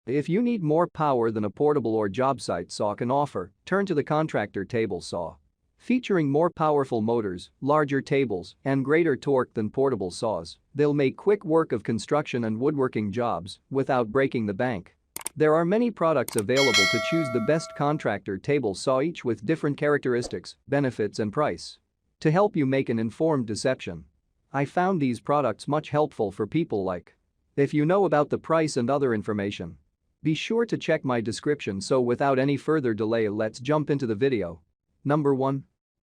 If you need more power than a portable or job site saw can offer, turn to the contractor table saw. Featuring more powerful motors, larger tables, and greater torque than portable saws, they'll make quick work of construction and woodworking jobs without breaking the bank. There are many products available to choose the best contractor table saw, each with different characteristics, benefits and price. To help you make an informed decision, I found these products much helpful for people like. If you know about the price and other information, be sure to check my description. So without any further delay, let's jump into the video. Number 1.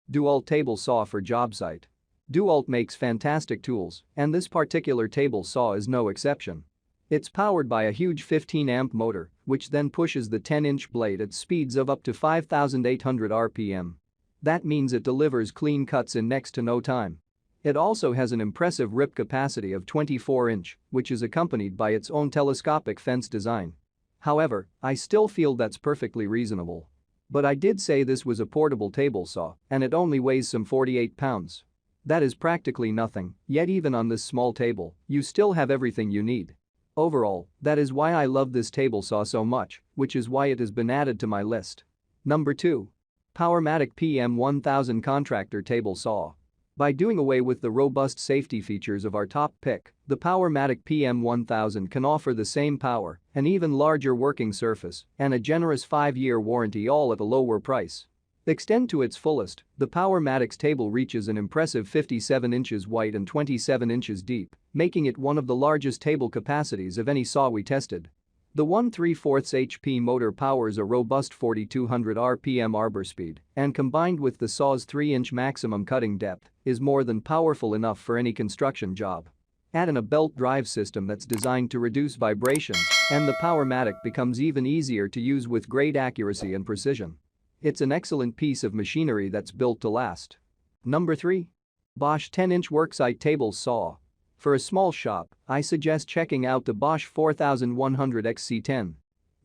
DeWalt Table Saw for Job Site. DeWalt makes fantastic tools, and this particular table saw is no exception. It's powered by a huge 15-amp motor, which then pushes the 10-inch blade at speeds of up to 5,800 RPM. That means it delivers clean cuts in next to no time. It also has an impressive rip capacity of 24-inch, which is accompanied by its own telescopic fence design. However, I still feel that's perfectly reasonable. But I did say this was a portable table saw, and it only weighs some 48 pounds. That is practically nothing, yet even on this small table, you still have everything you need. Overall, that is why I love this table saw so much, which is why it has been added to my list. Number 2. Powermatic PM1000 Contractor Table Saw. By doing away with the robust safety features of our top pick, the Powermatic PM1000 can offer the same power, an even larger working surface, and a generous 5-year warranty, all at a lower price. Extend to its fullest, the Powermatic's table reaches an impressive 57 inches wide and 27 inches deep, making it one of the largest table capacities of any saw we tested. The 1/3/4 HP motor powers a robust 4,200 RPM arbor speed, and combined with the saw's 3-inch maximum cutting depth, is more than powerful enough for any construction job. Add in a belt drive system that's designed to reduce vibrations, and the Powermatic becomes even easier to use with great accuracy and precision. It's an excellent piece of machinery that's built to last. Number 3. Bosch 10-inch Worksite Table Saw. For a small shop, I suggest checking out the Bosch 4100 XC10.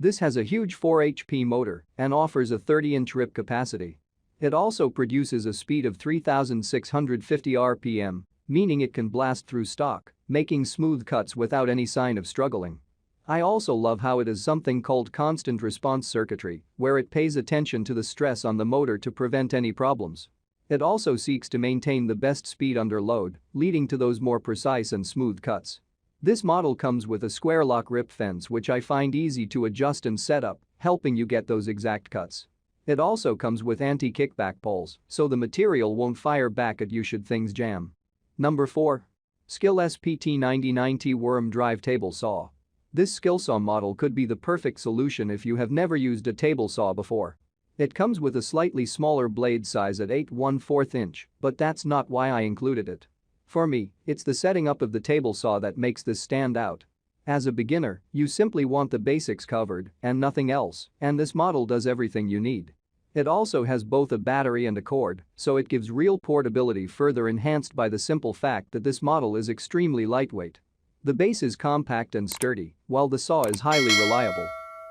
This has a huge 4 HP motor and offers a 30-inch rip capacity. It also produces a speed of 3,650 RPM, meaning it can blast through stock, making smooth cuts without any sign of struggling. I also love how it has something called constant response circuitry, where it pays attention to the stress on the motor to prevent any problems. It also seeks to maintain the best speed under load, leading to those more precise and smooth cuts. This model comes with a square lock rip fence, which I find easy to adjust and set up, helping you get those exact cuts. It also comes with anti-kickback poles, so the material won't fire back at you should things jam. Number 4. Skil SPT99T Worm Drive Table Saw. This Skilsaw model could be the perfect solution if you have never used a table saw before. It comes with a slightly smaller blade size at 8/1/4 inch, but that's not why I included it. For me, it's the setting up of the table saw that makes this stand out. As a beginner, you simply want the basics covered and nothing else, and this model does everything you need. It also has both a battery and a cord, so it gives real portability, further enhanced by the simple fact that this model is extremely lightweight. The base is compact and sturdy, while the saw is highly reliable.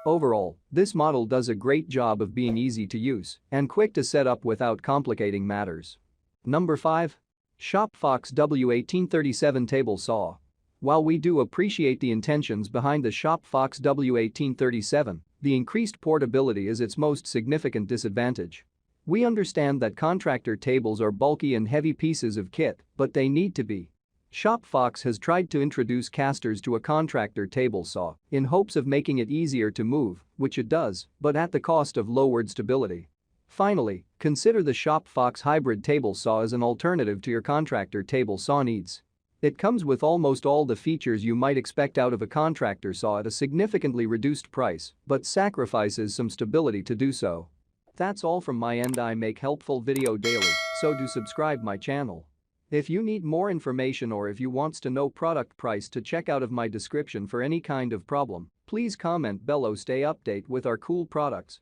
Overall, this model does a great job of being easy to use and quick to set up without complicating matters. Number 5. ShopFox W1837 Table Saw. While we do appreciate the intentions behind the ShopFox W1837, the increased portability is its most significant disadvantage. We understand that contractor tables are bulky and heavy pieces of kit, but they need to be. ShopFox has tried to introduce casters to a contractor table saw in hopes of making it easier to move, which it does, but at the cost of lowered stability. Finally, consider the ShopFox hybrid table saw as an alternative to your contractor table saw needs. It comes with almost all the features you might expect out of a contractor saw at a significantly reduced price, but sacrifices some stability to do so. That's all from my end. I make helpful video daily, so do subscribe my channel. If you need more information or if you wants to know product price to check out of my description for any kind of problem, please comment below. Stay update with our cool products.